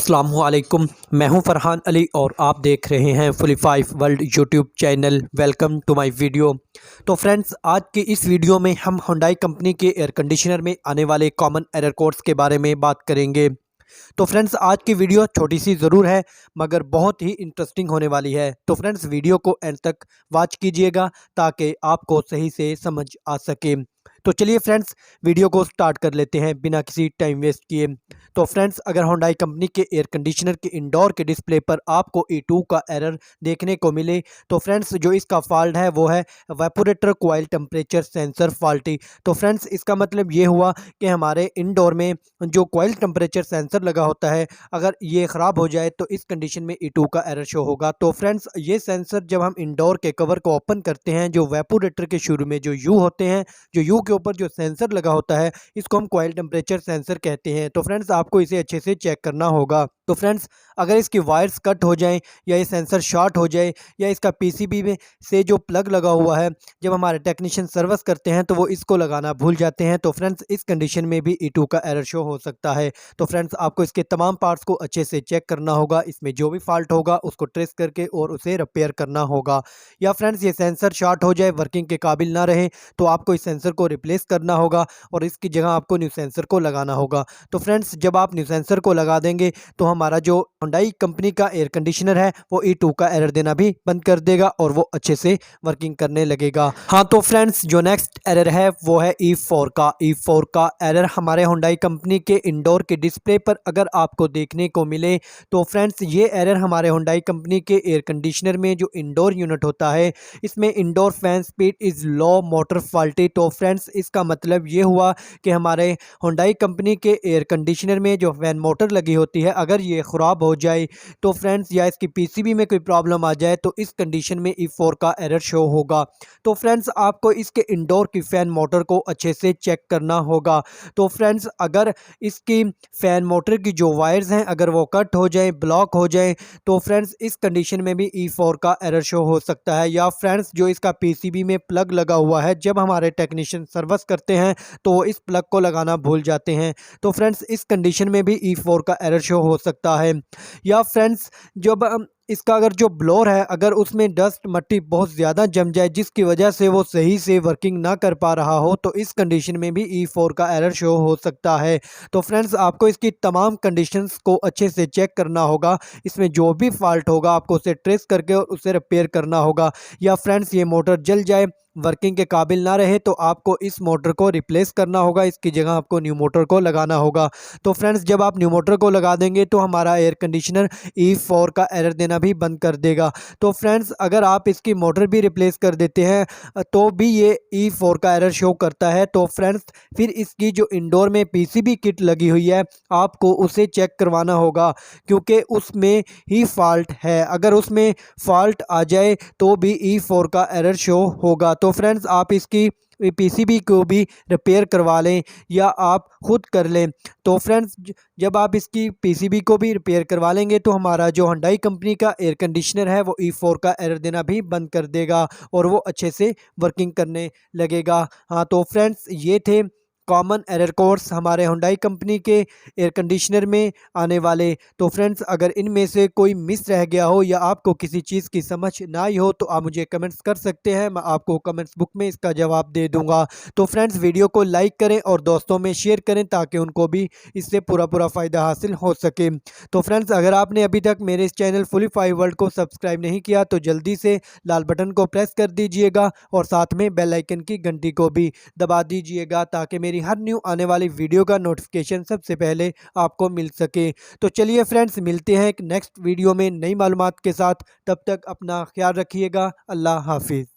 अस्सलामुअलैकुम, मैं हूं फरहान अली और आप देख रहे हैं fully five world YouTube channel. Welcome to my video. तो फ्रेंड्स, आज की इस वीडियो में हम हुंडई कंपनी के एयर कंडीशनर में आने वाले कॉमन एरर कोड्स के बारे में बात करेंगे। तो फ्रेंड्स, आज की वीडियो छोटी सी ज़रूर है मगर बहुत ही इंटरेस्टिंग होने वाली है। तो फ्रेंड्स, वीडियो को एंड तक वॉच कीजिएगा ताकि आपको सही से समझ आ सके। तो चलिए फ्रेंड्स, वीडियो को स्टार्ट कर लेते हैं बिना किसी टाइम वेस्ट किए। तो फ्रेंड्स, अगर हुंडई कंपनी के एयर कंडीशनर के इंडोर के डिस्प्ले पर आपको E2 का एरर देखने को मिले तो फ्रेंड्स, जो इसका फॉल्ट है वो है evaporator coil temperature sensor faulty. तो फ्रेंड्स, इसका मतलब ये हुआ कि हमारे इंडोर में जो कॉइल टेम्परेचर सेंसर लगा होता है, अगर ये ख़राब हो जाए तो इस कंडीशन में E2 का एरर शो होगा। तो फ्रेंड्स, ये सेंसर जब हम इंडोर के कवर को ओपन करते हैं, जो वेपोरेटर के शुरू में जो यू होते हैं, जो यू के ऊपर जो सेंसर लगा होता है, इसको हम कॉइल टेम्परेचर सेंसर कहते हैं। तो फ्रेंड्स, आपको इसे अच्छे से चेक करना होगा। तो फ्रेंड्स, अगर इसकी वायर्स कट हो जाएं या ये सेंसर शॉर्ट हो जाए या इसका पीसीबी में से जो प्लग लगा हुआ है, जब हमारे टेक्नीशियन सर्विस करते हैं तो वो इसको लगाना भूल जाते हैं, तो फ्रेंड्स इस कंडीशन में भी E2 का एरर शो हो सकता है। तो फ्रेंड्स, आपको इसके तमाम पार्ट्स को अच्छे से चेक करना होगा। इसमें जो भी फॉल्ट होगा उसको ट्रेस करके और उसे रिपेयर करना होगा। या फ्रेंड्स, ये सेंसर शॉर्ट हो जाए, वर्किंग के काबिल ना रहे, तो आपको इस सेंसर को रिप्लेस करना होगा और इसकी जगह आपको न्यू सेंसर को लगाना होगा। तो फ्रेंड्स, जब आप न्यू सेंसर को लगा देंगे तो हमारा जो हुंडई कंपनी का एयर कंडीशनर है वो E2 का एरर देना भी बंद कर देगा और वो अच्छे से वर्किंग करने लगेगा। हाँ, तो फ्रेंड्स, जो नेक्स्ट एरर है वो है E4 का। E4 का एरर हमारे हुंडई कंपनी के इंडोर के डिस्प्ले पर अगर आपको देखने को मिले तो फ्रेंड्स, ये एरर हमारे हुंडई कंपनी के एयर कंडीशनर में जो इंडोर यूनिट होता है, इसमें indoor fan speed is low motor faulty. तो फ्रेंड्स, इसका मतलब ये हुआ कि हमारे हुंडई कंपनी के एयर कंडीशनर में जो फैन मोटर लगी होती है, अगर ये ख़राब हो जाए तो फ्रेंड्स, या इसकी पीसीबी में कोई प्रॉब्लम आ जाए तो इस कंडीशन में E4 का एरर शो होगा। तो फ्रेंड्स, आपको इसके इंडोर की फ़ैन मोटर को अच्छे से चेक करना होगा। तो फ्रेंड्स, अगर इसकी फ़ैन मोटर की जो वायर्स हैं अगर वो कट हो जाए, ब्लॉक हो जाए, तो फ्रेंड्स इस कंडीशन में भी E4 का एरर शो हो सकता है। या फ्रेंड्स, जो इसका पीसीबी में प्लग लगा हुआ है, जब हमारे टेक्नीशियन सर्विस करते हैं तो वो इस प्लग को लगाना भूल जाते हैं, तो फ्रेंड्स इस कंडीशन में भी E4 का एरर शो हो सकता है। या फ्रेंड्स, जब इसका अगर जो ब्लोअर है अगर उसमें डस्ट मट्टी बहुत ज़्यादा जम जाए जिसकी वजह से वो सही से वर्किंग ना कर पा रहा हो, तो इस कंडीशन में भी E4 का एरर शो हो सकता है। तो फ्रेंड्स, आपको इसकी तमाम कंडीशंस को अच्छे से चेक करना होगा। इसमें जो भी फॉल्ट होगा आपको उसे ट्रेस करके और उसे रिपेयर करना होगा। या फ्रेंड्स, ये मोटर जल जाए, वर्किंग के काबिल ना रहे, तो आपको इस मोटर को रिप्लेस करना होगा, इसकी जगह आपको न्यू मोटर को लगाना होगा। तो फ्रेंड्स, जब आप न्यू मोटर को लगा देंगे तो हमारा एयर कंडीशनर E4 का एरर देना भी बंद कर देगा। तो फ्रेंड्स, अगर आप इसकी मोटर भी रिप्लेस कर देते हैं तो भी ये E4 का एरर शो करता है। तो फ्रेंड्स, फिर इसकी जो इंडोर में पीसीबी किट लगी हुई है आपको उसे चेक करवाना होगा, क्योंकि उसमें ही फॉल्ट है। अगर उसमें फॉल्ट आ जाए तो भी E4 का एरर शो होगा। तो फ्रेंड्स, आप इसकी पीसीबी को भी रिपेयर करवा लें या आप खुद कर लें। तो फ्रेंड्स, जब आप इसकी पीसीबी को भी रिपेयर करवा लेंगे तो हमारा जो हुंडई कंपनी का एयर कंडीशनर है वो E4 का एरर देना भी बंद कर देगा और वो अच्छे से वर्किंग करने लगेगा। हाँ, तो फ्रेंड्स, ये थे कॉमन एरर कोड्स हमारे हुंडई कंपनी के एयर कंडीशनर में आने वाले। तो फ्रेंड्स, अगर इनमें से कोई मिस रह गया हो या आपको किसी चीज़ की समझ ना आई हो तो आप मुझे कमेंट्स कर सकते हैं, मैं आपको कमेंट्स बुक में इसका जवाब दे दूंगा। तो फ्रेंड्स, वीडियो को लाइक करें और दोस्तों में शेयर करें ताकि उनको भी इससे पूरा फ़ायदा हासिल हो सके। तो फ्रेंड्स, अगर आपने अभी तक मेरे इस चैनल फुली फाइव वर्ल्ड को सब्सक्राइब नहीं किया तो जल्दी से लाल बटन को प्रेस कर दीजिएगा और साथ में बेल आइकन की घंटी को भी दबा दीजिएगा ताकि मेरी हर न्यू आने वाली वीडियो का नोटिफिकेशन सबसे पहले आपको मिल सके। तो चलिए फ्रेंड्स, मिलते हैं एक नेक्स्ट वीडियो में नई मालूमात के साथ। तब तक अपना ख्याल रखिएगा। अल्लाह हाफिज़।